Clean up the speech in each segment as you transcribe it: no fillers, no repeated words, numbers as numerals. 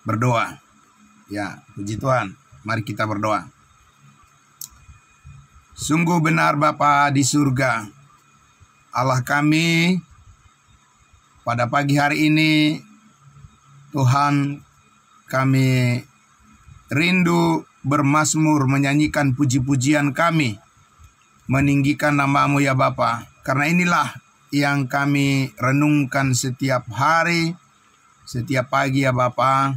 berdoa. Ya, puji Tuhan. Mari kita berdoa. Sungguh benar Bapa di surga, Allah kami, pada pagi hari ini Tuhan, kami rindu bermazmur, menyanyikan puji-pujian kami, meninggikan nama-Mu ya Bapa. Karena inilah yang kami renungkan setiap hari, setiap pagi ya Bapa.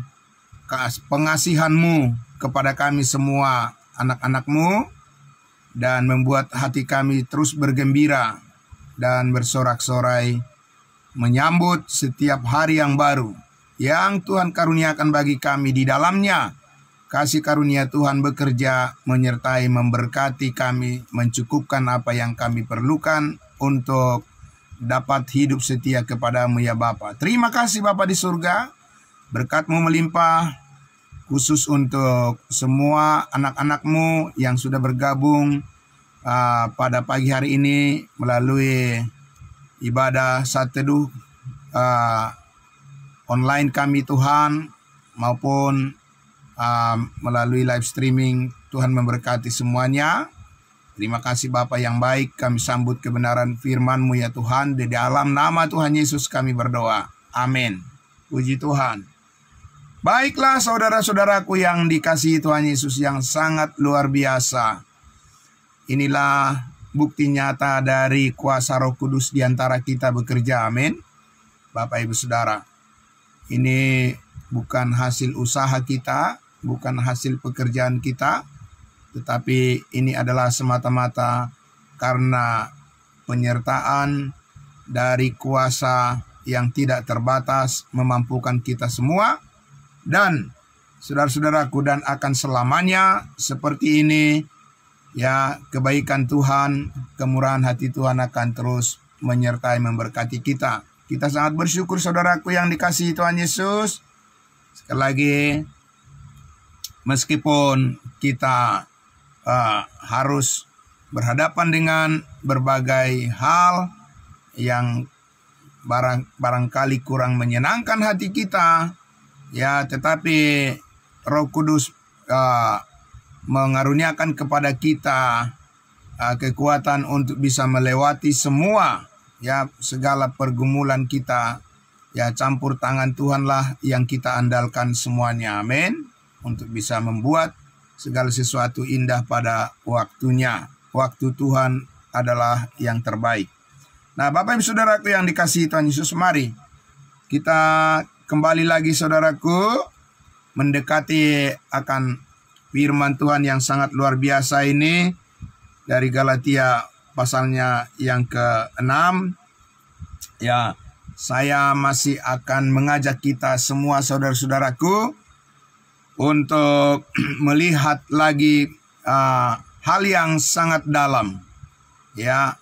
Pengasihan-Mu kepada kami semua anak-anak-Mu, dan membuat hati kami terus bergembira dan bersorak-sorai menyambut setiap hari yang baru yang Tuhan karuniakan bagi kami. Di dalamnya kasih karunia Tuhan bekerja, menyertai, memberkati kami, mencukupkan apa yang kami perlukan untuk dapat hidup setia kepada-Mu ya Bapa. Terima kasih Bapa di surga, berkat-Mu melimpah, khusus untuk semua anak-anak-Mu yang sudah bergabung pada pagi hari ini melalui ibadah saat teduh online kami Tuhan, maupun melalui live streaming. Tuhan memberkati semuanya. Terima kasih Bapa yang baik, kami sambut kebenaran firman-Mu ya Tuhan. Di dalam nama Tuhan Yesus kami berdoa. Amin. Puji Tuhan. Baiklah saudara-saudaraku yang dikasihi Tuhan Yesus yang sangat luar biasa. Inilah bukti nyata dari kuasa Roh Kudus di antara kita bekerja. Amin. Bapak Ibu Saudara, ini bukan hasil usaha kita, bukan hasil pekerjaan kita, tetapi ini adalah semata-mata karena penyertaan dari kuasa yang tidak terbatas memampukan kita semua. Dan saudara-saudaraku, dan akan selamanya seperti ini ya, kebaikan Tuhan, kemurahan hati Tuhan akan terus menyertai, memberkati kita. Kita sangat bersyukur saudaraku yang dikasihi Tuhan Yesus. Sekali lagi, meskipun kita harus berhadapan dengan berbagai hal yang barangkali kurang menyenangkan hati kita, ya, tetapi Roh Kudus mengaruniakan kepada kita kekuatan untuk bisa melewati semua, ya, segala pergumulan kita. Ya, campur tangan Tuhanlah yang kita andalkan semuanya. Amin. Untuk bisa membuat segala sesuatu indah pada waktunya. Waktu Tuhan adalah yang terbaik. Nah, Bapak Ibu Saudaraku yang dikasihi Tuhan Yesus, mari kita kembali lagi saudaraku mendekati akan firman Tuhan yang sangat luar biasa ini dari Galatia pasalnya yang ke-6. Ya, saya masih akan mengajak kita semua saudara-saudaraku untuk melihat lagi hal yang sangat dalam. Ya,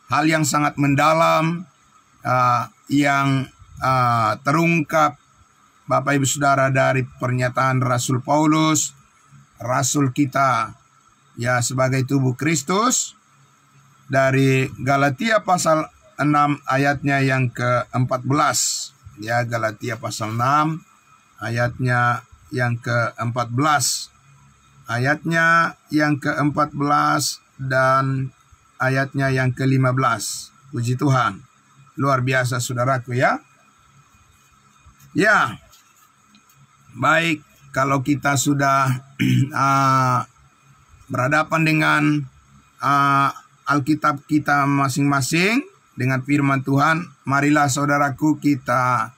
hal yang sangat mendalam yang terungkap Bapak Ibu Saudara dari pernyataan Rasul Paulus, Rasul kita ya sebagai tubuh Kristus, dari Galatia pasal 6 ayatnya yang ke-14. Ya, Galatia pasal 6 ayatnya yang ke-14. Ayatnya yang ke-14 dan ayatnya yang ke-15. Puji Tuhan. Luar biasa saudaraku ya. Ya, baik, kalau kita sudah berhadapan dengan Alkitab kita masing-masing dengan firman Tuhan, marilah saudaraku kita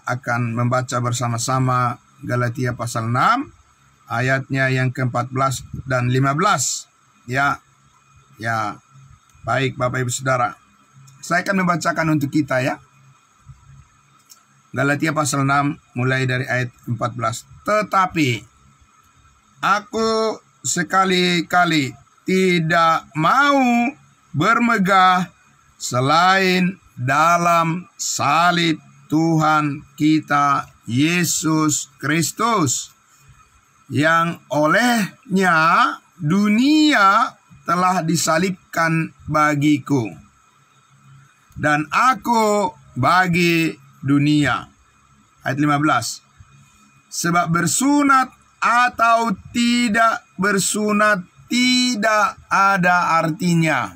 akan membaca bersama-sama Galatia pasal 6 ayatnya yang ke-14 dan 15. Ya, baik Bapak Ibu Saudara, saya akan membacakan untuk kita ya. Galatia pasal 6 mulai dari ayat 14. Tetapi aku sekali-kali tidak mau bermegah selain dalam salib Tuhan kita Yesus Kristus, yang olehnya dunia telah disalibkan bagiku, dan aku bagi dunia. Ayat 15. Sebab bersunat atau tidak bersunat tidak ada artinya,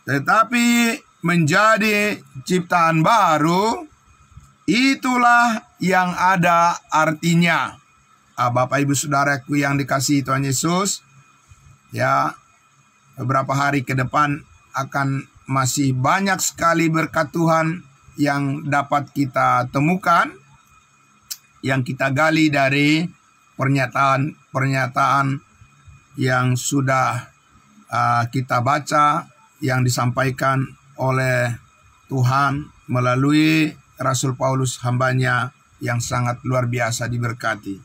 tetapi menjadi ciptaan baru, itulah yang ada artinya. Bapak Ibu Saudaraku yang dikasihi Tuhan Yesus, ya, beberapa hari ke depan akan masih banyak sekali berkat Tuhan yang dapat kita temukan, yang kita gali dari pernyataan-pernyataan yang sudah kita baca, yang disampaikan oleh Tuhan melalui Rasul Paulus, hambanya yang sangat luar biasa diberkati.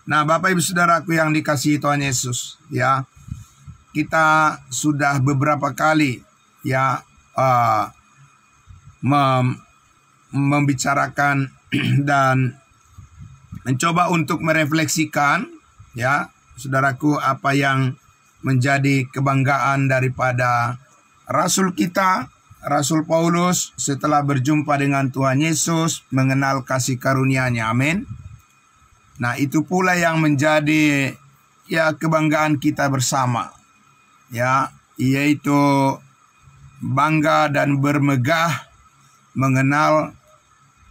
Nah, Bapak Ibu Saudaraku yang dikasihi Tuhan Yesus, ya, kita sudah beberapa kali ya membicarakan dan mencoba untuk merefleksikan, ya, saudaraku, apa yang menjadi kebanggaan daripada Rasul kita, Rasul Paulus, setelah berjumpa dengan Tuhan Yesus, mengenal kasih karunia-Nya. Amin. Nah, itu pula yang menjadi ya kebanggaan kita bersama, ya, yaitu bangga dan bermegah mengenal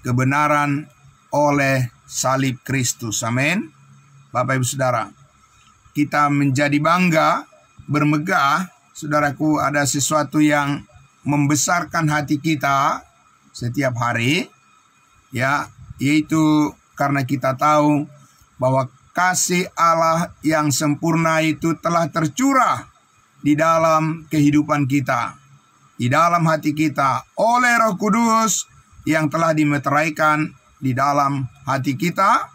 kebenaran oleh salib Kristus. Amin. Bapak Ibu Saudara, kita menjadi bangga, bermegah, saudaraku, ada sesuatu yang membesarkan hati kita setiap hari, ya, yaitu karena kita tahu bahwa kasih Allah yang sempurna itu telah tercurah di dalam kehidupan kita, di dalam hati kita, oleh Roh Kudus yang telah dimeteraikan di dalam hati kita,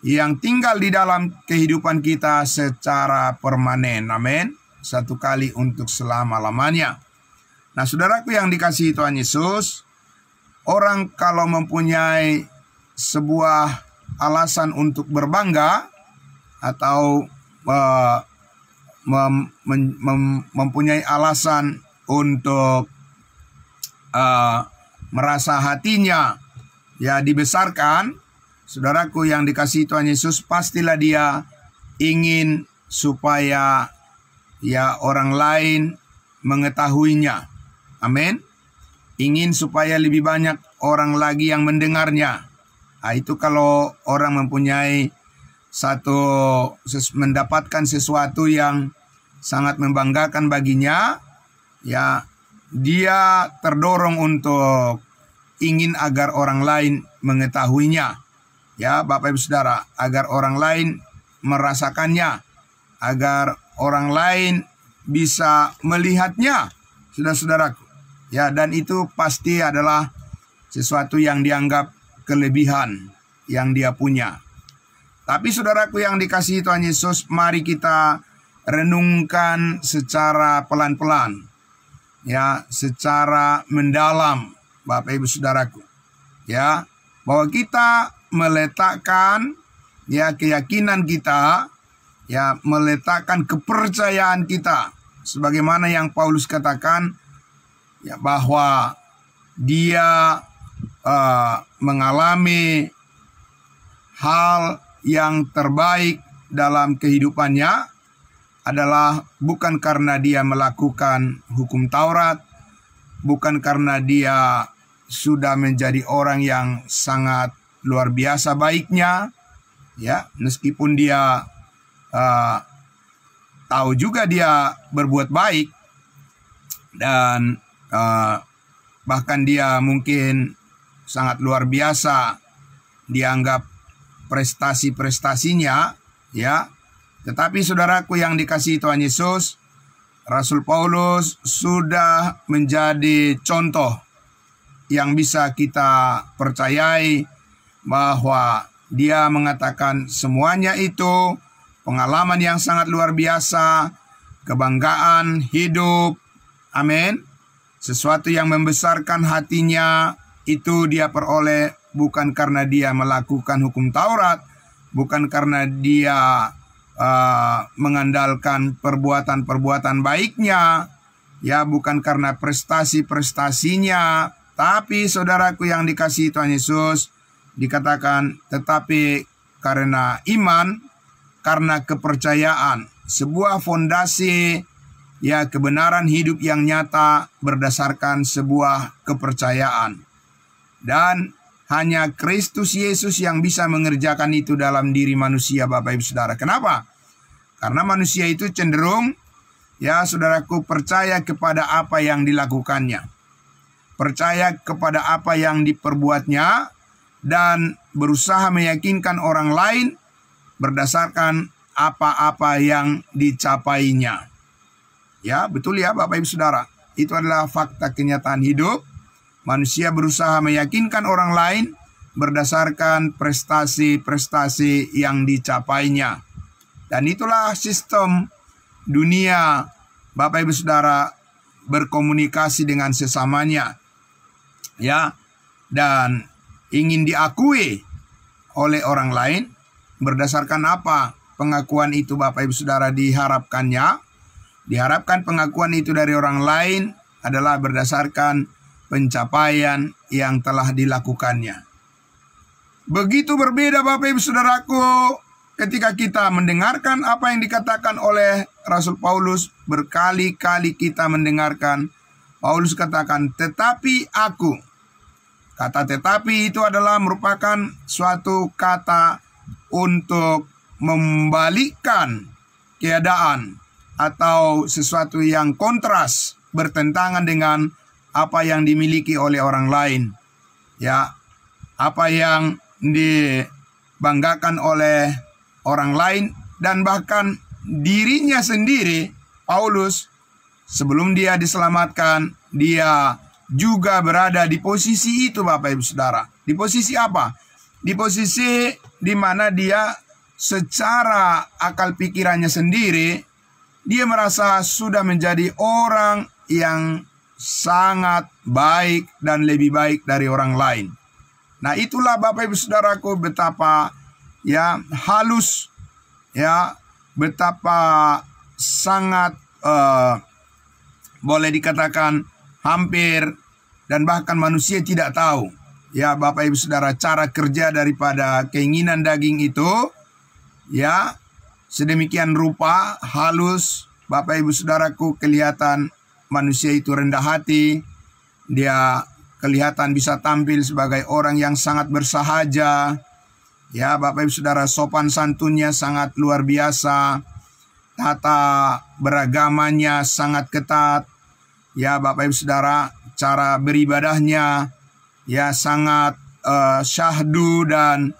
yang tinggal di dalam kehidupan kita secara permanen. Amin. Satu kali untuk selama-lamanya. Nah, saudaraku yang dikasihi Tuhan Yesus, orang kalau mempunyai sebuah alasan untuk berbangga atau mempunyai alasan untuk merasa hatinya ya dibesarkan, saudaraku yang dikasihi Tuhan Yesus, pastilah dia ingin supaya ya orang lain mengetahuinya. Amin. Ingin supaya lebih banyak orang lagi yang mendengarnya. Nah, itu kalau orang mempunyai mendapatkan sesuatu yang sangat membanggakan baginya, ya, dia terdorong untuk ingin agar orang lain mengetahuinya. Ya, Bapak Ibu Saudara, agar orang lain merasakannya, agar orang lain bisa melihatnya, saudara-saudaraku. Ya, dan itu pasti adalah sesuatu yang dianggap kelebihan yang dia punya. Tapi saudaraku yang dikasihi Tuhan Yesus, mari kita renungkan secara pelan-pelan, ya, secara mendalam, Bapak Ibu Saudaraku, ya, bahwa kita meletakkan ya keyakinan kita, ya, meletakkan kepercayaan kita, sebagaimana yang Paulus katakan, ya, bahwa dia mengalami hal yang terbaik dalam kehidupannya adalah bukan karena dia melakukan hukum Taurat, bukan karena dia sudah menjadi orang yang sangat luar biasa baiknya, ya, meskipun dia tahu juga dia berbuat baik, dan bahkan dia mungkin sangat luar biasa dianggap prestasi-prestasinya, ya. Tetapi saudaraku yang dikasihi Tuhan Yesus, Rasul Paulus sudah menjadi contoh yang bisa kita percayai, bahwa dia mengatakan semuanya itu pengalaman yang sangat luar biasa, kebanggaan hidup, amin. Sesuatu yang membesarkan hatinya itu dia peroleh bukan karena dia melakukan hukum Taurat, bukan karena dia mengandalkan perbuatan-perbuatan baiknya, ya, bukan karena prestasi-prestasinya, tapi saudaraku yang dikasihi Tuhan Yesus, dikatakan tetapi karena iman, karena kepercayaan, sebuah fondasi ya kebenaran hidup yang nyata berdasarkan sebuah kepercayaan. Dan hanya Kristus Yesus yang bisa mengerjakan itu dalam diri manusia, Bapak Ibu Saudara. Kenapa? Karena manusia itu cenderung, ya saudaraku, percaya kepada apa yang dilakukannya, percaya kepada apa yang diperbuatnya, dan berusaha meyakinkan orang lain berdasarkan apa-apa yang dicapainya. Ya, betul ya Bapak Ibu Saudara. Itu adalah fakta kenyataan hidup. Manusia berusaha meyakinkan orang lain berdasarkan prestasi-prestasi yang dicapainya. Dan itulah sistem dunia, Bapak Ibu Saudara, berkomunikasi dengan sesamanya. Ya, dan ingin diakui oleh orang lain berdasarkan apa pengakuan itu, Bapak Ibu Saudara, diharapkannya. Diharapkan pengakuan itu dari orang lain adalah berdasarkan pencapaian yang telah dilakukannya. Begitu berbeda Bapak Ibu Saudaraku ketika kita mendengarkan apa yang dikatakan oleh Rasul Paulus. Berkali-kali kita mendengarkan Paulus katakan, tetapi aku. Kata tetapi itu adalah merupakan suatu kata untuk membalikkan keadaan atau sesuatu yang kontras, bertentangan dengan apa yang dimiliki oleh orang lain. Ya, apa yang dibanggakan oleh orang lain dan bahkan dirinya sendiri. Paulus sebelum dia diselamatkan, dia juga berada di posisi itu, Bapak Ibu Saudara. Di posisi apa? Di posisi di mana dia secara akal pikirannya sendiri, dia merasa sudah menjadi orang yang sangat baik dan lebih baik dari orang lain. Nah, itulah Bapak Ibu Saudaraku betapa ya halus, ya betapa sangat boleh dikatakan hampir dan bahkan manusia tidak tahu, ya Bapak Ibu Saudara, cara kerja daripada keinginan daging itu, ya sedemikian rupa halus. Bapak Ibu Saudaraku, kelihatan manusia itu rendah hati. Dia kelihatan bisa tampil sebagai orang yang sangat bersahaja. Ya Bapak Ibu Saudara, sopan santunnya sangat luar biasa. Tata beragamanya sangat ketat. Ya Bapak Ibu Saudara, cara beribadahnya ya sangat syahdu dan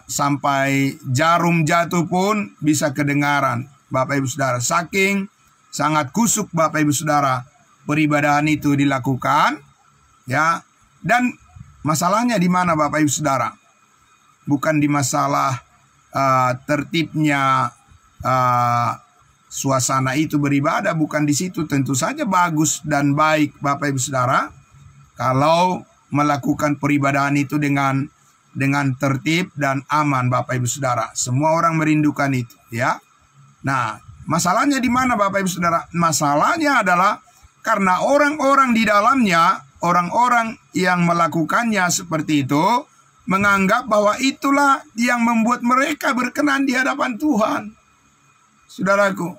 sampai jarum jatuh pun bisa kedengaran, Bapak Ibu Saudara. Saking sangat kusuk Bapak Ibu Saudara peribadahan itu dilakukan, ya. Dan masalahnya di mana Bapak Ibu Saudara? Bukan di masalah tertibnya suasana itu beribadah, bukan di situ. Tentu saja bagus dan baik Bapak Ibu Saudara kalau melakukan peribadahan itu dengan tertib dan aman, Bapak Ibu Saudara. Semua orang merindukan itu, ya. Nah, masalahnya di mana Bapak Ibu Saudara? Masalahnya adalah karena orang-orang di dalamnya, orang-orang yang melakukannya seperti itu, menganggap bahwa itulah yang membuat mereka berkenan di hadapan Tuhan, saudaraku.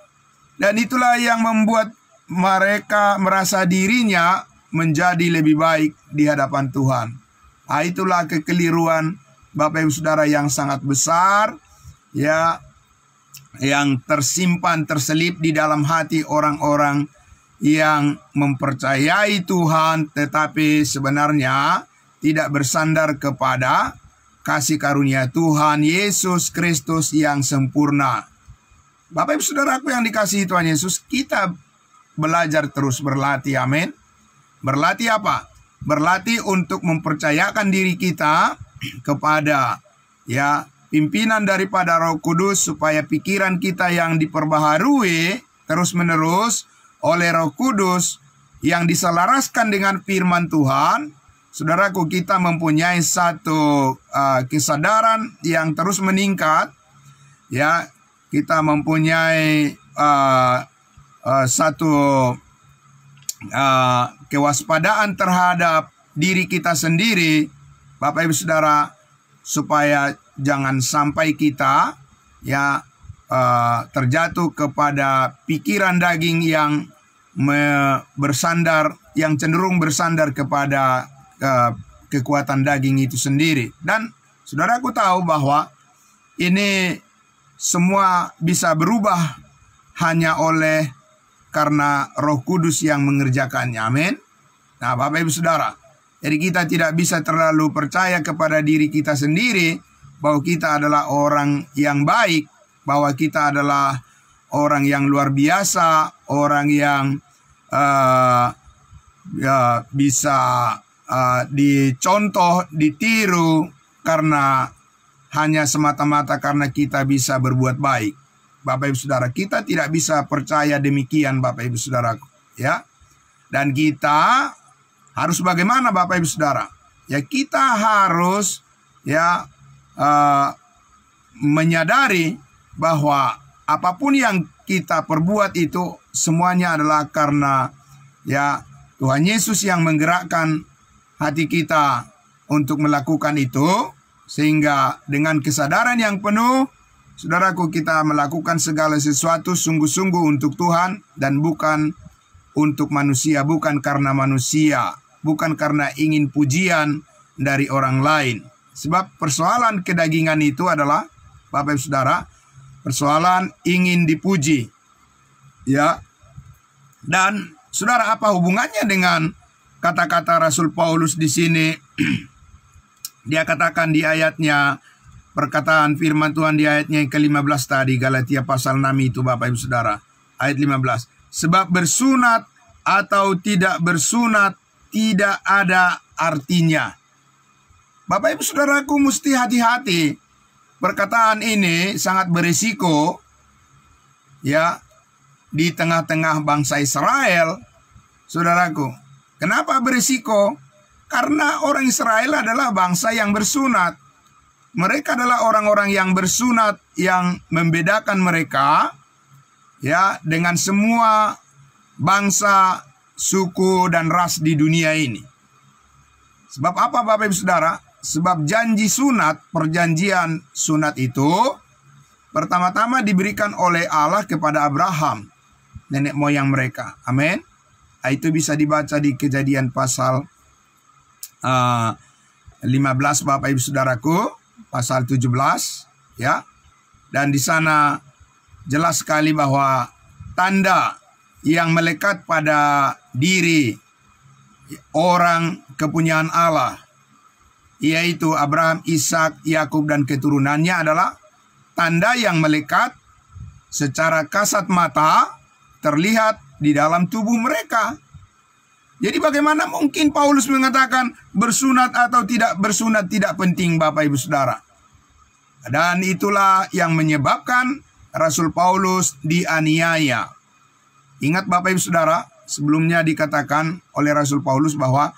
Dan itulah yang membuat mereka merasa dirinya menjadi lebih baik di hadapan Tuhan. Nah, itulah kekeliruan Bapak Ibu Saudara yang sangat besar, ya, yang tersimpan, terselip di dalam hati orang-orang yang mempercayai Tuhan, tetapi sebenarnya tidak bersandar kepada kasih karunia Tuhan Yesus Kristus yang sempurna. Bapak Ibu Saudaraku yang dikasihi Tuhan Yesus, kita belajar terus berlatih, amin. Berlatih apa? Berlatih untuk mempercayakan diri kita kepada ya pimpinan daripada Roh Kudus, supaya pikiran kita yang diperbaharui terus-menerus oleh Roh Kudus yang diselaraskan dengan firman Tuhan. Saudaraku, kita mempunyai satu kesadaran yang terus meningkat, ya. Kita mempunyai satu kewaspadaan terhadap diri kita sendiri, Bapak Ibu Saudara, supaya jangan sampai kita terjatuh kepada pikiran daging yang cenderung bersandar kepada kekuatan daging itu sendiri. Dan saudaraku tahu bahwa ini semua bisa berubah hanya oleh karena Roh Kudus yang mengerjakannya. Amin. Nah, Bapak Ibu Saudara, jadi kita tidak bisa terlalu percaya kepada diri kita sendiri bahwa kita adalah orang yang baik, bahwa kita adalah orang yang luar biasa, orang yang bisa dicontoh, ditiru, karena hanya semata-mata karena kita bisa berbuat baik. Bapak Ibu Saudara, kita tidak bisa percaya demikian, Bapak Ibu Saudara, ya. Dan kita harus bagaimana, Bapak Ibu Saudara? Ya, kita harus menyadari bahwa apapun yang kita perbuat itu semuanya adalah karena Tuhan Yesus yang menggerakkan hati kita untuk melakukan itu, sehingga dengan kesadaran yang penuh, saudaraku, kita melakukan segala sesuatu sungguh-sungguh untuk Tuhan dan bukan untuk manusia, bukan karena manusia, bukan karena ingin pujian dari orang lain. Sebab persoalan kedagingan itu adalah, Bapak Ibu Saudara, persoalan ingin dipuji. Ya. Dan saudara, apa hubungannya dengan kata-kata Rasul Paulus di sini? Dia katakan di ayatnya, perkataan firman Tuhan di ayatnya yang ke-15 tadi, Galatia pasal 6 itu, Bapak Ibu Saudara. Ayat 15. Sebab bersunat atau tidak bersunat tidak ada artinya. Bapak Ibu Saudaraku, mesti hati-hati. Perkataan ini sangat berisiko, ya, di tengah-tengah bangsa Israel, saudaraku. Kenapa berisiko? Karena orang Israel adalah bangsa yang bersunat. Mereka adalah orang-orang yang bersunat yang membedakan mereka dengan semua bangsa, suku, dan ras di dunia ini. Sebab apa, Bapak Ibu Saudara? Sebab janji sunat, perjanjian sunat itu pertama-tama diberikan oleh Allah kepada Abraham, nenek moyang mereka. Amin. Itu bisa dibaca di Kejadian pasal 15, Bapak Ibu Saudaraku, pasal 17, ya. Dan di sana jelas sekali bahwa tanda yang melekat pada diri orang kepunyaan Allah, yaitu Abraham, Ishak, Yakub, dan keturunannya, adalah tanda yang melekat secara kasat mata terlihat di dalam tubuh mereka. Jadi bagaimana mungkin Paulus mengatakan bersunat atau tidak bersunat tidak penting, Bapak Ibu Saudara? Dan itulah yang menyebabkan Rasul Paulus dianiaya. Ingat, Bapak Ibu Saudara, sebelumnya dikatakan oleh Rasul Paulus bahwa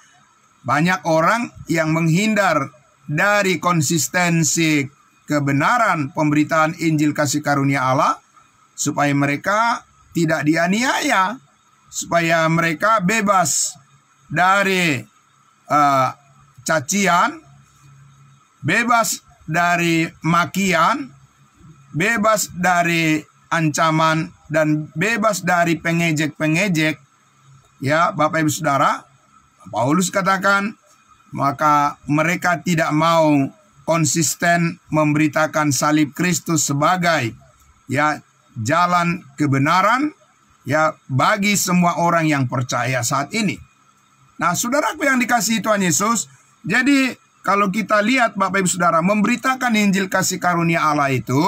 banyak orang yang menghindar dari konsistensi kebenaran pemberitaan Injil kasih karunia Allah supaya mereka tidak dianiaya, supaya mereka bebas dari cacian, bebas dari makian, bebas dari ancaman, dan bebas dari pengejek-pengejek. Ya, Bapak Ibu Saudara, Paulus katakan, maka mereka tidak mau konsisten memberitakan salib Kristus sebagai jalan kebenaran bagi semua orang yang percaya saat ini. Nah, saudaraku yang dikasihi Tuhan Yesus, jadi kalau kita lihat, Bapak Ibu Saudara, memberitakan Injil kasih karunia Allah itu,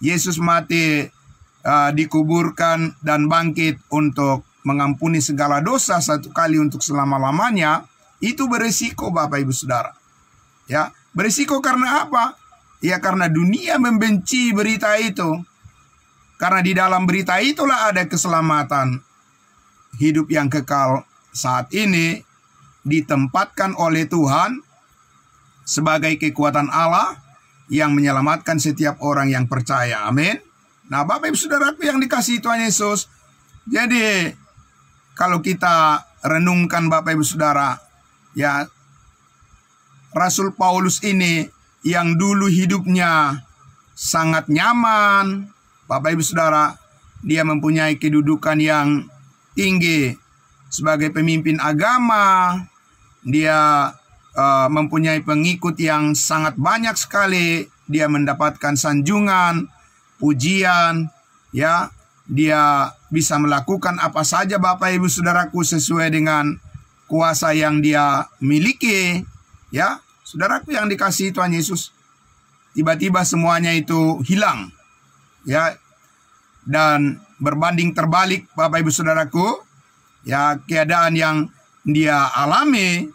Yesus mati, dikuburkan, dan bangkit untuk mengampuni segala dosa satu kali untuk selama-lamanya, itu berisiko, Bapak Ibu Saudara. Ya, berisiko karena apa? Ya, karena dunia membenci berita itu. Karena di dalam berita itulah ada keselamatan. Hidup yang kekal saat ini ditempatkan oleh Tuhan sebagai kekuatan Allah yang menyelamatkan setiap orang yang percaya. Amin. Nah, Bapak Ibu Saudaraku yang dikasihi Tuhan Yesus, jadi kalau kita renungkan, Bapak Ibu Saudara, ya, Rasul Paulus ini yang dulu hidupnya sangat nyaman, Bapak Ibu Saudara, dia mempunyai kedudukan yang tinggi sebagai pemimpin agama, dia mempunyai pengikut yang sangat banyak sekali, dia mendapatkan sanjungan, pujian, ya, dia bisa melakukan apa saja Bapak Ibu Saudaraku sesuai dengan kuasa yang dia miliki, ya. Saudaraku yang dikasihi Tuhan Yesus, tiba-tiba semuanya itu hilang, ya. Dan berbanding terbalik Bapak Ibu Saudaraku, ya, keadaan yang dia alami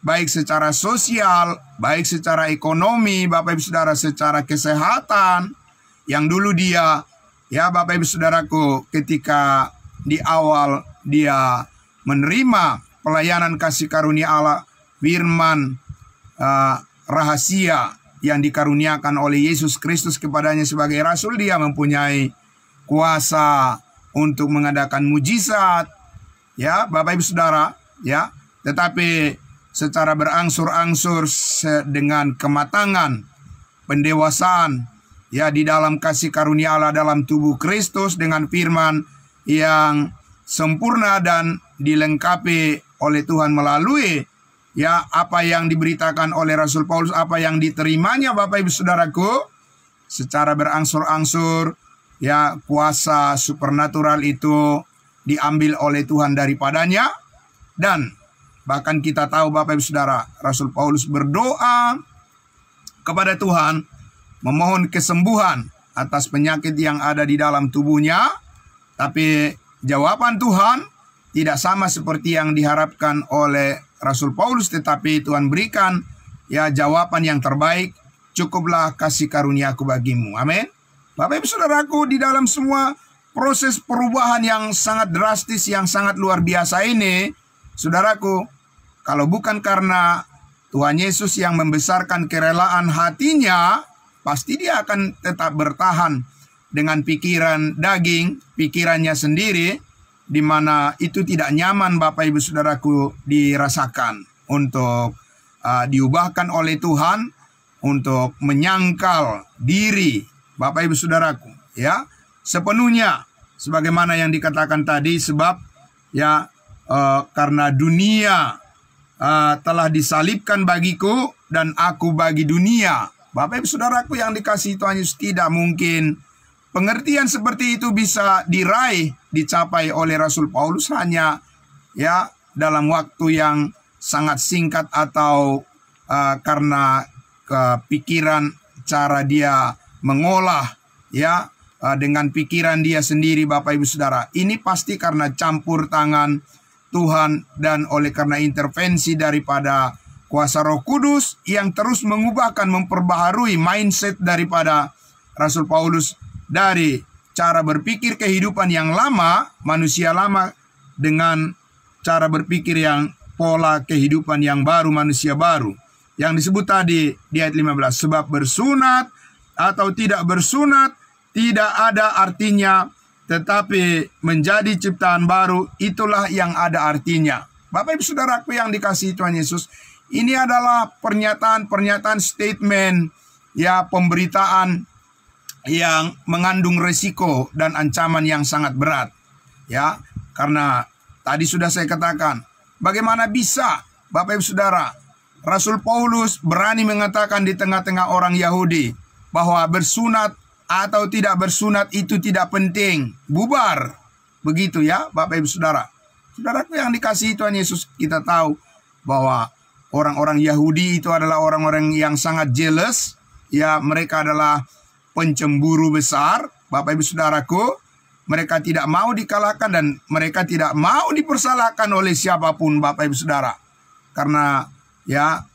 baik secara sosial, baik secara ekonomi, Bapak Ibu Saudara, secara kesehatan, yang dulu dia, ya Bapak Ibu Saudaraku, ketika di awal dia menerima pelayanan kasih karunia Allah, firman rahasia yang dikaruniakan oleh Yesus Kristus kepadanya sebagai rasul, dia mempunyai kuasa untuk mengadakan mujizat, ya Bapak Ibu Saudara, ya. Tetapi secara berangsur-angsur dengan kematangan, pendewasaan, ya, di dalam kasih karunia Allah dalam tubuh Kristus dengan firman yang sempurna dan dilengkapi oleh Tuhan melalui, ya, apa yang diberitakan oleh Rasul Paulus, apa yang diterimanya Bapak Ibu Saudaraku, secara berangsur-angsur, ya, kuasa supernatural itu diambil oleh Tuhan daripadanya. Dan bahkan kita tahu Bapak Ibu Saudara, Rasul Paulus berdoa kepada Tuhan, memohon kesembuhan atas penyakit yang ada di dalam tubuhnya. Tapi jawaban Tuhan tidak sama seperti yang diharapkan oleh Rasul Paulus, tetapi Tuhan berikan, ya, jawaban yang terbaik. Cukuplah kasih karuniaku bagimu. Amin. Bapak Ibu Saudaraku, di dalam semua proses perubahan yang sangat drastis, yang sangat luar biasa ini, saudaraku, kalau bukan karena Tuhan Yesus yang membesarkan kerelaan hatinya, pasti dia akan tetap bertahan dengan pikiran daging, pikirannya sendiri, di mana itu tidak nyaman Bapak Ibu Saudaraku dirasakan, untuk diubahkan oleh Tuhan, untuk menyangkal diri Bapak Ibu Saudaraku, ya, sepenuhnya sebagaimana yang dikatakan tadi, sebab, ya, karena dunia telah disalibkan bagiku dan aku bagi dunia. Bapak Ibu Saudaraku yang dikasihi Tuhan Yesus, tidak mungkin pengertian seperti itu bisa diraih, dicapai oleh Rasul Paulus hanya, ya, dalam waktu yang sangat singkat, atau karena kepikiran cara dia mengolah, ya, dengan pikiran dia sendiri. Bapak Ibu Saudara, ini pasti karena campur tangan Tuhan dan oleh karena intervensi daripada kuasa Roh Kudus yang terus mengubahkan, memperbaharui mindset daripada Rasul Paulus dari cara berpikir kehidupan yang lama, manusia lama, dengan cara berpikir yang pola kehidupan yang baru, manusia baru. Yang disebut tadi di ayat 15, sebab bersunat atau tidak bersunat tidak ada artinya, tetapi menjadi ciptaan baru, itulah yang ada artinya. Bapak Ibu Saudaraku yang dikasihi Tuhan Yesus, ini adalah pernyataan statement, ya, pemberitaan yang mengandung resiko dan ancaman yang sangat berat, ya. Karena tadi sudah saya katakan, bagaimana bisa Bapak Ibu Saudara, Rasul Paulus berani mengatakan di tengah-tengah orang Yahudi bahwa bersunat atau tidak bersunat itu tidak penting, bubar. Begitu, ya Bapak Ibu Saudara. Saudaraku yang dikasihi Tuhan Yesus, kita tahu bahwa orang-orang Yahudi itu adalah orang-orang yang sangat jealous, ya, mereka adalah pencemburu besar. Bapak Ibu Saudaraku, mereka tidak mau dikalahkan dan mereka tidak mau dipersalahkan oleh siapapun, Bapak Ibu Saudara. Karena, ya,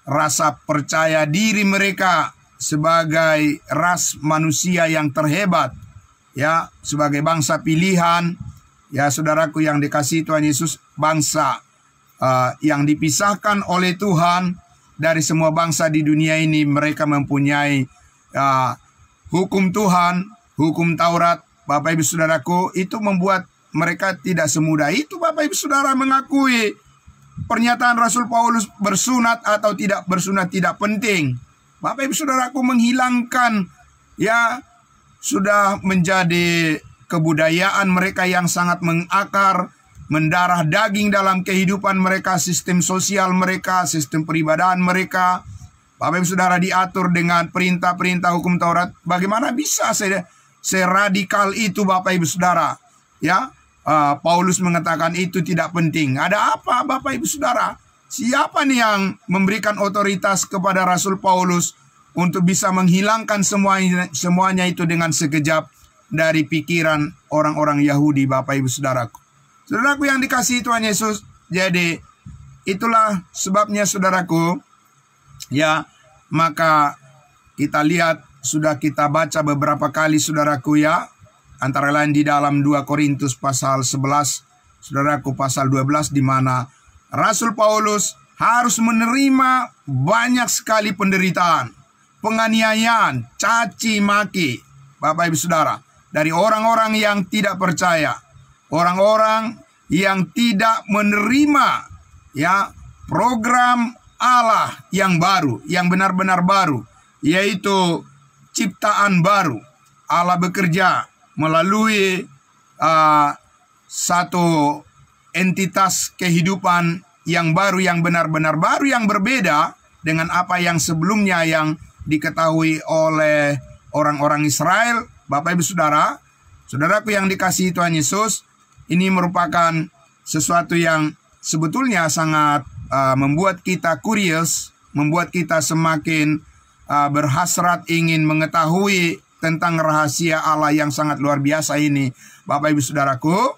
rasa percaya diri mereka sebagai ras manusia yang terhebat, ya, sebagai bangsa pilihan, ya, saudaraku yang dikasihi Tuhan Yesus, bangsa yang dipisahkan oleh Tuhan dari semua bangsa di dunia ini. Mereka mempunyai hukum Tuhan, hukum Taurat. Bapak Ibu Saudaraku, itu membuat mereka tidak semudah itu, Bapak Ibu Saudara, mengakui pernyataan Rasul Paulus bersunat atau tidak bersunat tidak penting. Bapak Ibu Saudaraku, menghilangkan ya sudah menjadi kebudayaan mereka yang sangat mengakar, mendarah daging dalam kehidupan mereka, sistem sosial mereka, sistem peribadahan mereka. Bapak Ibu Saudara, diatur dengan perintah-perintah hukum Taurat. Bagaimana bisa seradikal itu Bapak Ibu Saudara? Ya, Paulus mengatakan itu tidak penting. Ada apa Bapak Ibu Saudara? Siapa nih yang memberikan otoritas kepada Rasul Paulus untuk bisa menghilangkan semuanya itu dengan sekejap dari pikiran orang-orang Yahudi, Bapak Ibu Saudaraku? Saudaraku yang dikasihi Tuhan Yesus, jadi itulah sebabnya Saudaraku, ya, maka kita lihat, sudah kita baca beberapa kali Saudaraku ya, antara lain di dalam 2 Korintus pasal 11, Saudaraku, pasal 12, di mana Rasul Paulus harus menerima banyak sekali penderitaan, penganiayaan, caci maki, Bapak Ibu Saudara, dari orang-orang yang tidak percaya, orang-orang yang tidak menerima ya program Allah yang baru, yang benar-benar baru, yaitu ciptaan baru. Allah bekerja melalui satu entitas kehidupan yang baru, yang benar-benar baru, yang berbeda dengan apa yang sebelumnya yang diketahui oleh orang-orang Israel. Bapak Ibu Saudara, saudaraku yang dikasihi Tuhan Yesus, ini merupakan sesuatu yang sebetulnya sangat membuat kita curious, membuat kita semakin berhasrat ingin mengetahui tentang rahasia Allah yang sangat luar biasa ini, Bapak Ibu Saudaraku,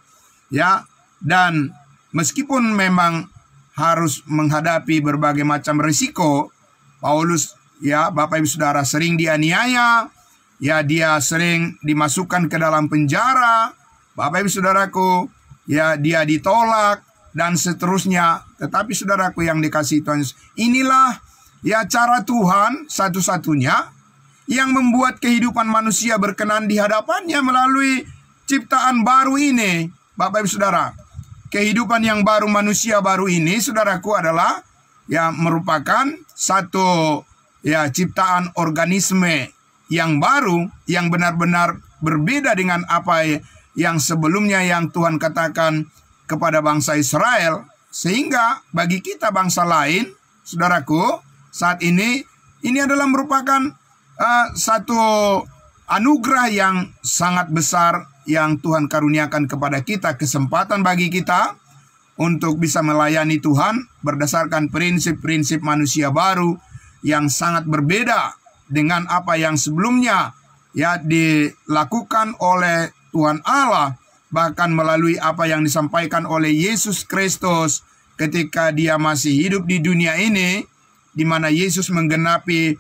ya. Dan meskipun memang harus menghadapi berbagai macam risiko, Paulus, ya Bapak Ibu Saudara, sering dianiaya, ya dia sering dimasukkan ke dalam penjara, Bapak Ibu Saudaraku, ya dia ditolak dan seterusnya. Tetapi Saudaraku yang dikasihi Tuhan Yesus, inilah ya cara Tuhan satu-satunya yang membuat kehidupan manusia berkenan di hadapannya melalui ciptaan baru ini, Bapak Ibu Saudara. Kehidupan yang baru, manusia baru ini, Saudaraku, adalah ya merupakan satu ya ciptaan organisme yang baru, yang benar-benar berbeda dengan apa yang sebelumnya yang Tuhan katakan kepada bangsa Israel. Sehingga bagi kita bangsa lain, Saudaraku, saat ini adalah merupakan satu anugerah yang sangat besar yang Tuhan karuniakan kepada kita, kesempatan bagi kita untuk bisa melayani Tuhan berdasarkan prinsip-prinsip manusia baru yang sangat berbeda dengan apa yang sebelumnya ya dilakukan oleh Tuhan Allah, bahkan melalui apa yang disampaikan oleh Yesus Kristus ketika dia masih hidup di dunia ini, di mana Yesus menggenapi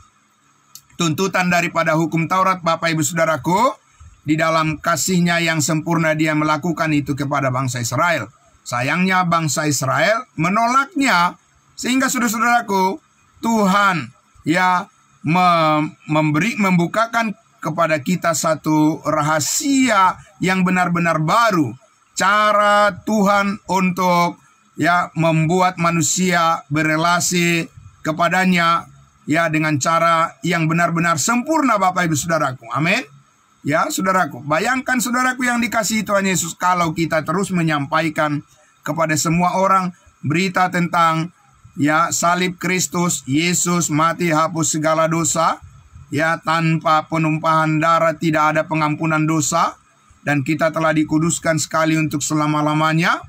tuntutan daripada hukum Taurat, Bapak Ibu Saudaraku. Di dalam kasihnya yang sempurna dia melakukan itu kepada bangsa Israel. Sayangnya bangsa Israel menolaknya, sehingga saudara-saudaraku, Tuhan ya membukakan kepada kita satu rahasia yang benar-benar baru. Cara Tuhan untuk ya membuat manusia berelasi kepadanya ya dengan cara yang benar-benar sempurna, Bapak Ibu Saudaraku. Amin. Ya, saudaraku, bayangkan saudaraku yang dikasihi Tuhan Yesus, kalau kita terus menyampaikan kepada semua orang berita tentang ya salib Kristus, Yesus mati hapus segala dosa, ya tanpa penumpahan darah tidak ada pengampunan dosa, dan kita telah dikuduskan sekali untuk selama-lamanya,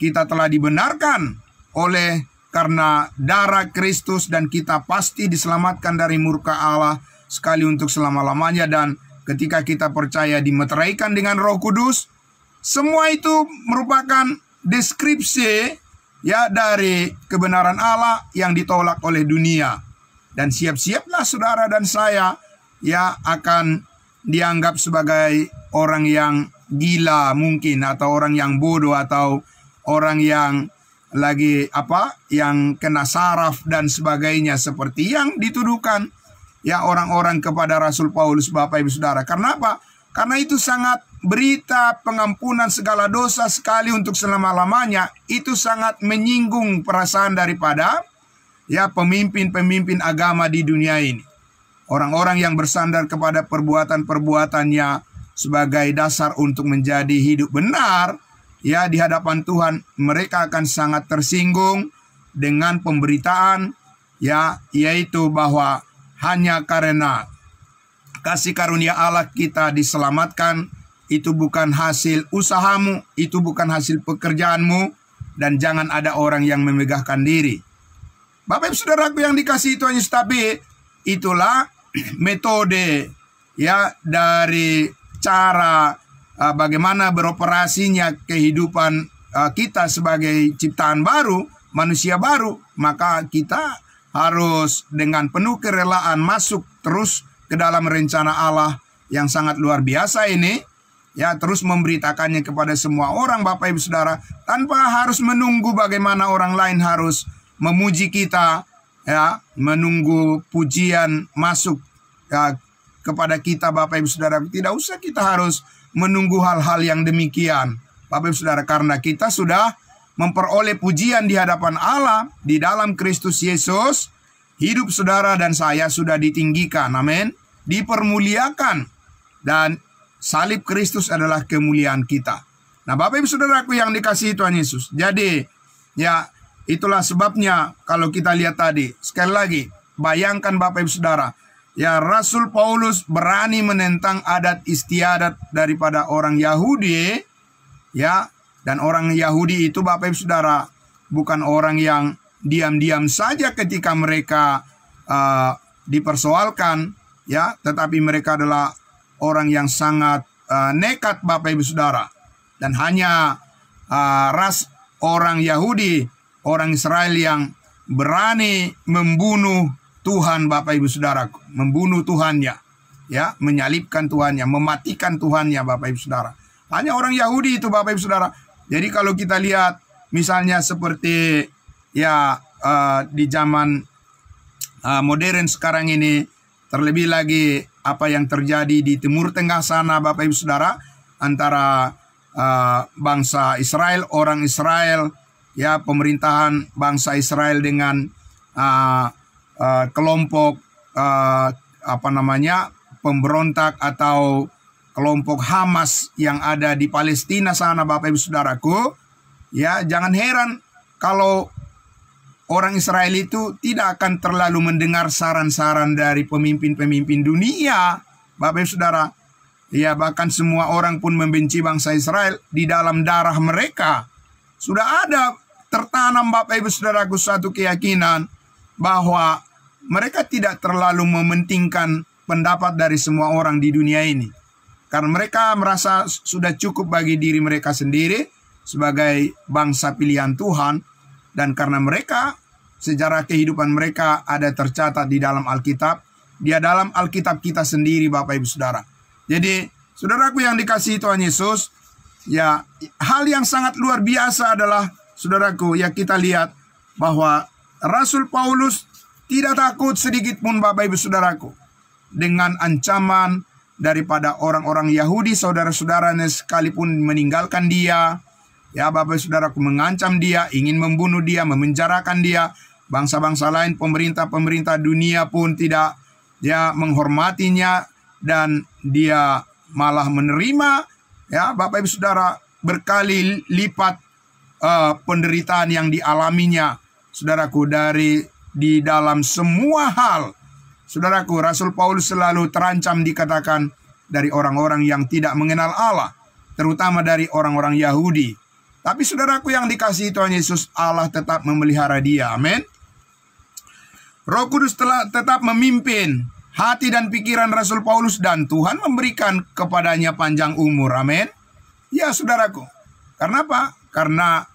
kita telah dibenarkan oleh karena darah Kristus, dan kita pasti diselamatkan dari murka Allah sekali untuk selama-lamanya. Dan ketika kita percaya dimeteraikan dengan Roh Kudus, semua itu merupakan deskripsi ya dari kebenaran Allah yang ditolak oleh dunia. Dan siap-siaplah saudara dan saya ya akan dianggap sebagai orang yang gila mungkin, atau orang yang bodoh, atau orang yang lagi yang kena saraf dan sebagainya, seperti yang dituduhkan ya orang-orang kepada Rasul Paulus, Bapak Ibu Saudara. Karena apa? Karena itu sangat berita pengampunan segala dosa sekali untuk selama-lamanya itu sangat menyinggung perasaan daripada ya pemimpin-pemimpin agama di dunia ini. Orang-orang yang bersandar kepada perbuatan-perbuatannya sebagai dasar untuk menjadi hidup benar, ya di hadapan Tuhan mereka akan sangat tersinggung dengan pemberitaan ya yaitu bahwa hanya karena kasih karunia Allah kita diselamatkan, itu bukan hasil usahamu, itu bukan hasil pekerjaanmu, dan jangan ada orang yang memegahkan diri. Bapak Ibu Saudaraku yang dikasihi Tuhan Yesus, tapi itulah metode ya dari cara bagaimana beroperasinya kehidupan kita sebagai ciptaan baru, manusia baru. Maka kita harus dengan penuh kerelaan masuk terus ke dalam rencana Allah yang sangat luar biasa ini, ya terus memberitakannya kepada semua orang Bapak Ibu Saudara, tanpa harus menunggu bagaimana orang lain harus memuji kita, ya menunggu pujian masuk ya, kepada kita Bapak Ibu Saudara. Tidak usah kita harus menunggu hal-hal yang demikian Bapak Ibu Saudara, karena kita sudah memperoleh pujian di hadapan Allah di dalam Kristus Yesus. Hidup saudara dan saya sudah ditinggikan, amin, dipermuliakan, dan salib Kristus adalah kemuliaan kita. Nah Bapak Ibu Saudaraku yang dikasihi Tuhan Yesus, jadi ya itulah sebabnya kalau kita lihat tadi, sekali lagi bayangkan Bapak Ibu Saudara, ya Rasul Paulus berani menentang adat istiadat daripada orang Yahudi, ya, dan orang Yahudi itu Bapak Ibu Saudara bukan orang yang diam-diam saja ketika mereka dipersoalkan, ya, tetapi mereka adalah orang yang sangat nekat Bapak Ibu Saudara, dan hanya ras orang Yahudi, orang Israel yang berani membunuh Tuhan Bapak Ibu Saudara, membunuh Tuhannya, ya, menyalibkan Tuhannya, mematikan Tuhannya Bapak Ibu Saudara. Hanya orang Yahudi itu Bapak Ibu Saudara. Jadi kalau kita lihat misalnya seperti ya di zaman modern sekarang ini, terlebih lagi apa yang terjadi di Timur Tengah sana Bapak Ibu Saudara, antara bangsa Israel, orang Israel, ya pemerintahan bangsa Israel dengan kelompok pemberontak atau kelompok Hamas yang ada di Palestina sana Bapak Ibu Saudaraku, ya jangan heran kalau orang Israel itu tidak akan terlalu mendengar saran-saran dari pemimpin-pemimpin dunia Bapak Ibu Saudara. Ya bahkan semua orang pun membenci bangsa Israel. Di dalam darah mereka sudah ada tertanam Bapak Ibu Saudaraku suatu keyakinan bahwa mereka tidak terlalu mementingkan pendapat dari semua orang di dunia ini, karena mereka merasa sudah cukup bagi diri mereka sendiri sebagai bangsa pilihan Tuhan. Dan karena mereka, sejarah kehidupan mereka ada tercatat di dalam Alkitab, di dalam Alkitab kita sendiri Bapak Ibu Saudara. Jadi saudaraku yang dikasihi Tuhan Yesus, ya hal yang sangat luar biasa adalah saudaraku, ya kita lihat bahwa Rasul Paulus tidak takut sedikit pun Bapak Ibu Saudaraku dengan ancaman daripada orang-orang Yahudi, saudara-saudaranya sekalipun meninggalkan dia. Ya Bapak Saudaraku, mengancam dia, ingin membunuh dia, memenjarakan dia. Bangsa-bangsa lain, pemerintah-pemerintah dunia pun tidak ya menghormatinya, dan dia malah menerima ya Bapak Ibu Saudara berkali lipat penderitaan yang dialaminya saudaraku di dalam semua hal. Saudaraku, Rasul Paulus selalu terancam dikatakan dari orang-orang yang tidak mengenal Allah, terutama dari orang-orang Yahudi. Tapi saudaraku yang dikasihi Tuhan Yesus, Allah tetap memelihara dia. Amin. Roh Kudus telah tetap memimpin hati dan pikiran Rasul Paulus, dan Tuhan memberikan kepadanya panjang umur. Amin. Ya saudaraku. Karena apa? Karena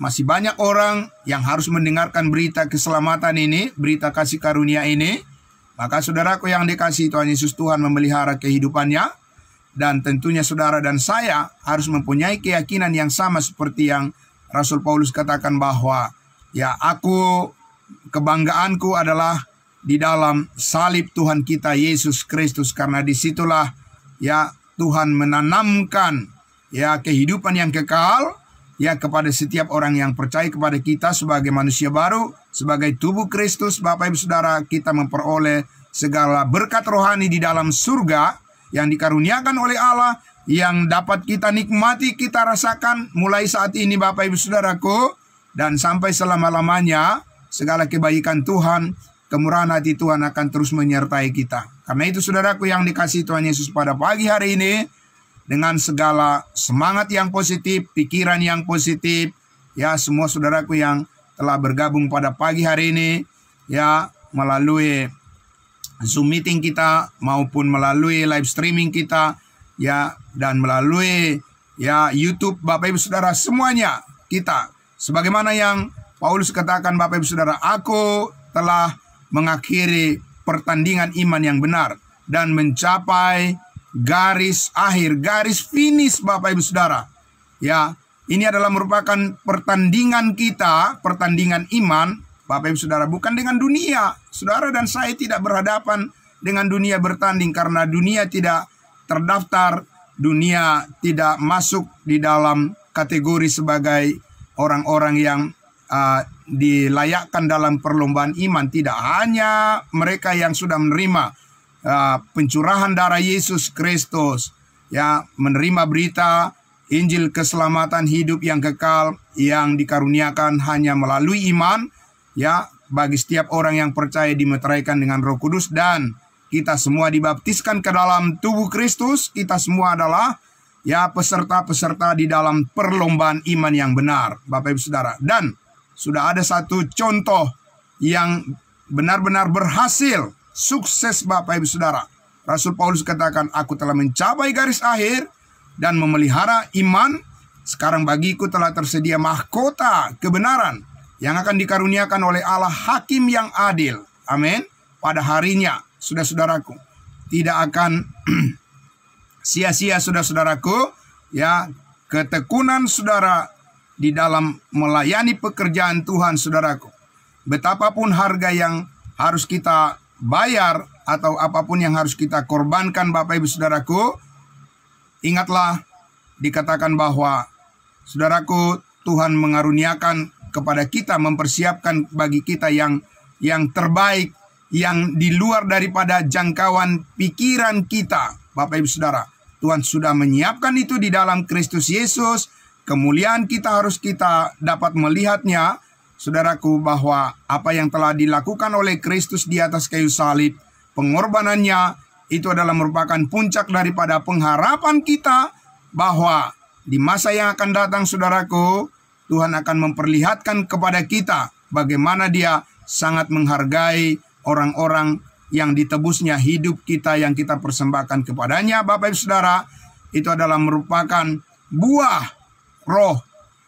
masih banyak orang yang harus mendengarkan berita keselamatan ini, berita kasih karunia ini. Maka saudaraku yang dikasihi Tuhan Yesus, Tuhan memelihara kehidupannya. Dan tentunya saudara dan saya harus mempunyai keyakinan yang sama seperti yang Rasul Paulus katakan, bahwa ya kebanggaanku adalah di dalam salib Tuhan kita Yesus Kristus, karena disitulah ya Tuhan menanamkan ya kehidupan yang kekal ya kepada setiap orang yang percaya kepada kita sebagai manusia baru, sebagai tubuh Kristus. Bapak Ibu Saudara, kita memperoleh segala berkat rohani di dalam surga yang dikaruniakan oleh Allah, yang dapat kita nikmati, kita rasakan mulai saat ini Bapak Ibu Saudaraku, dan sampai selama-lamanya. Segala kebaikan Tuhan, kemurahan hati Tuhan akan terus menyertai kita. Karena itu saudaraku yang dikasihi Tuhan Yesus, pada pagi hari ini, dengan segala semangat yang positif, pikiran yang positif, ya semua saudaraku yang telah bergabung pada pagi hari ini, ya melalui Zoom meeting kita maupun melalui live streaming kita, ya dan melalui ya YouTube, Bapak Ibu Saudara semuanya kita, sebagaimana yang Paulus katakan, Bapak Ibu Saudara, aku telah mengakhiri pertandingan iman yang benar dan mencapai garis akhir, garis finish, Bapak Ibu Saudara. Ya, ini adalah merupakan pertandingan kita, pertandingan iman, Bapak Ibu Saudara, bukan dengan dunia. Saudara dan saya tidak berhadapan dengan dunia bertanding, karena dunia tidak terdaftar, dunia tidak masuk di dalam kategori sebagai orang-orang yang dilayakkan dalam perlombaan iman. Tidak hanya mereka yang sudah menerima pencurahan darah Yesus Kristus, ya menerima berita Injil keselamatan hidup yang kekal yang dikaruniakan hanya melalui iman, ya bagi setiap orang yang percaya dimeteraikan dengan Roh Kudus, dan kita semua dibaptiskan ke dalam tubuh Kristus. Kita semua adalah ya peserta-peserta di dalam perlombaan iman yang benar, Bapak Ibu Saudara. Dan sudah ada satu contoh yang benar-benar berhasil, sukses, Bapak Ibu Saudara. Rasul Paulus katakan, aku telah mencapai garis akhir dan memelihara iman. Sekarang bagiku telah tersedia mahkota kebenaran yang akan dikaruniakan oleh Allah, hakim yang adil. Amin. Pada harinya, saudara-saudaraku, tidak akan sia-sia, saudara-saudaraku, ya ketekunan saudara di dalam melayani pekerjaan Tuhan, saudaraku. Betapapun harga yang harus kita bayar atau apapun yang harus kita korbankan, Bapak Ibu Saudaraku, ingatlah dikatakan bahwa, saudaraku, Tuhan mengaruniakan kepada kita, mempersiapkan bagi kita yang terbaik, yang di luar daripada jangkauan pikiran kita, Bapak Ibu Saudara. Tuhan sudah menyiapkan itu di dalam Kristus Yesus. Kemuliaan kita harus kita dapat melihatnya, saudaraku, bahwa apa yang telah dilakukan oleh Kristus di atas kayu salib, pengorbanannya, itu adalah merupakan puncak daripada pengharapan kita bahwa di masa yang akan datang, saudaraku, Tuhan akan memperlihatkan kepada kita bagaimana Dia sangat menghargai orang-orang yang ditebusnya hidup kita yang kita persembahkan kepadanya. Bapak Ibu Saudara, itu adalah merupakan buah Roh,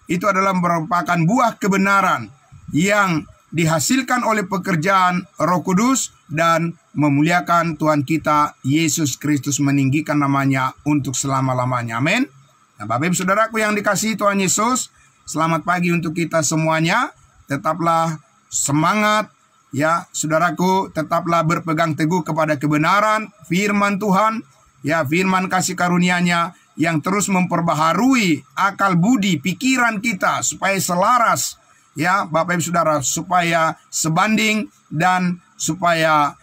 itu adalah merupakan buah kebenaran yang dihasilkan oleh pekerjaan Roh Kudus dan memuliakan Tuhan kita Yesus Kristus, meninggikan namanya untuk selama-lamanya. Amin. Nah, Bapak Ibu Saudaraku yang dikasihi Tuhan Yesus, selamat pagi untuk kita semuanya. Tetaplah semangat, ya saudaraku, tetaplah berpegang teguh kepada kebenaran firman Tuhan, ya firman kasih karunia-Nya yang terus memperbaharui akal budi pikiran kita supaya selaras, ya Bapak Ibu Saudara, supaya sebanding dan supaya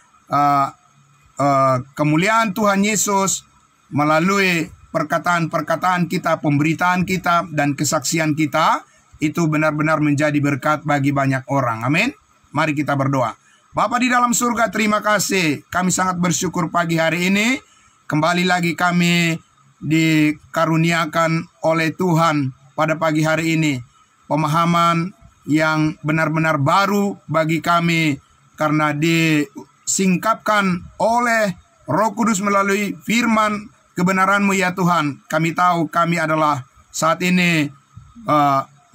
kemuliaan Tuhan Yesus melalui perkataan-perkataan kita, pemberitaan kita, dan kesaksian kita itu benar-benar menjadi berkat bagi banyak orang. Amin. Mari kita berdoa. Bapa di dalam surga, terima kasih. Kami sangat bersyukur pagi hari ini. Kembali lagi kami dikaruniakan oleh Tuhan pada pagi hari ini. Pemahaman yang benar-benar baru bagi kami, karena disingkapkan oleh Roh Kudus melalui firman kebenaran-Mu, ya Tuhan. Kami tahu kami adalah saat ini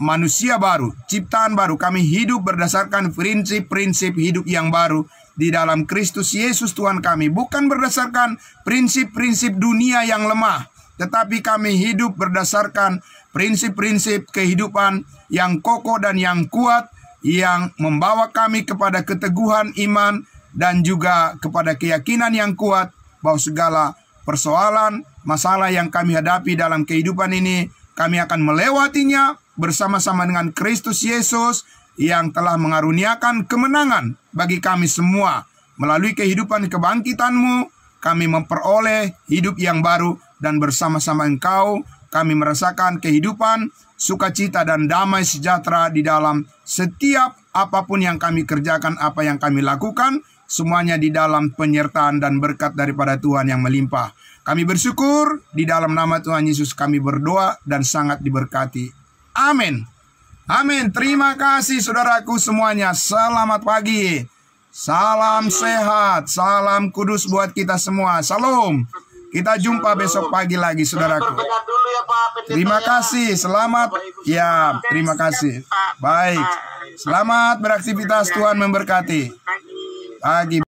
manusia baru, ciptaan baru. Kami hidup berdasarkan prinsip-prinsip hidup yang baru di dalam Kristus Yesus Tuhan kami. Bukan berdasarkan prinsip-prinsip dunia yang lemah, tetapi kami hidup berdasarkan prinsip-prinsip kehidupan yang kokoh dan yang kuat, yang membawa kami kepada keteguhan iman dan juga kepada keyakinan yang kuat bahwa segala persoalan, masalah yang kami hadapi dalam kehidupan ini, kami akan melewatinya bersama-sama dengan Kristus Yesus yang telah mengaruniakan kemenangan bagi kami semua. Melalui kehidupan kebangkitan-Mu, kami memperoleh hidup yang baru, dan bersama-sama Engkau kami merasakan kehidupan, sukacita dan damai sejahtera di dalam setiap apapun yang kami kerjakan, apa yang kami lakukan, semuanya di dalam penyertaan dan berkat daripada Tuhan yang melimpah. Kami bersyukur, di dalam nama Tuhan Yesus kami berdoa dan sangat diberkati. Amin. Amin. Terima kasih saudaraku semuanya. Selamat pagi. Salam sehat. Salam kudus buat kita semua. Salam. Kita jumpa besok pagi lagi saudaraku. Terima kasih. Selamat. Ya, terima kasih. Baik. Selamat beraktivitas. Tuhan memberkati. Pagi.